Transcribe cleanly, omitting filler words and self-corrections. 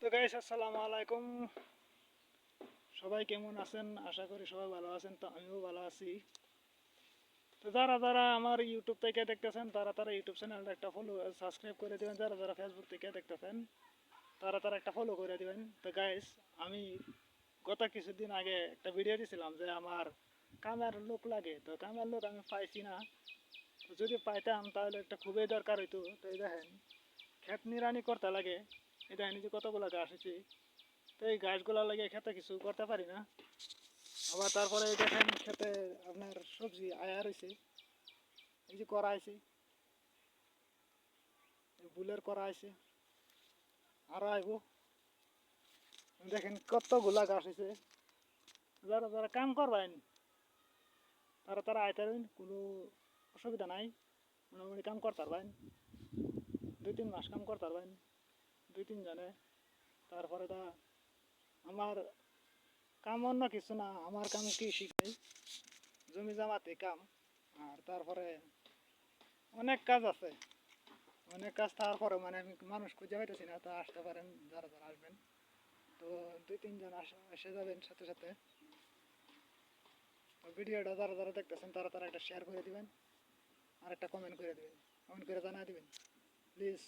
তো গাইস, আসসালামু আলাইকুম। সবাই কেমন আছেন? আশা করি সবাই ভালো আছেন। তো আমিও ভালো আছি। তো যারা যারা আমার ইউটিউব থেকে দেখতেছেন তারা তারা ইউটিউব চ্যানেলটা একটা ফলো সাবস্ক্রাইব করে দিবেন। যারা যারা ফেসবুক থেকে দেখতেছেন তারা তারা একটা ফলো করে দিবেন। তো গাইস, আমি গত কিছুদিন আগে একটা ভিডিও দিয়েছিলাম যে আমার কামের লোক লাগে। তো কামের লোক আমি পাইছি না। তো যদি পাইতাম তাহলে একটা খুবই দরকার হইতো। তো এই দেখেন, ক্ষেত নিড়ানি করতে লাগে। এই দেখেন, এই যে কতগুলো গাছ হয়েছে। তো এই গাছগুলা লাগে খেতে কিছু করতে পারি না। আবার তারপরে এই দেখেন খেতে আপনার সবজি আয়া রয়েছে। এই যে করা আছে, বুলের করা আছে, আরো আইব। দেখেন কতগুলা গাছ হয়েছে। যারা যারা কাম করবেন তারা তারা আইতারেন, কোনো অসুবিধা নাই। মোটামুটি কাম করতে পারবেন, 2-3 মাস কাম করতে পারবেন, 2-3 জনে। তারপরে তা আমার কাম অন্য কিছু না, আমার কাম কি শিখাই, জমি জামাতে কাম। আর তারপরে অনেক কাজ আছে, অনেক কাজ থাকার পরে মানে আমি মানুষ খুঁজে পাইতেছি না। তা আসতে পারেন যারা যারা আসবেন। তো 2-3 জন এসে যাবেন সাথে সাথে। ভিডিওটা যারা যারা দেখতেছেন তারা তারা একটা শেয়ার করে দিবেন আর একটা কমেন্ট করে দিবেন, কমেন্ট করে জানা দিবেন প্লিজ।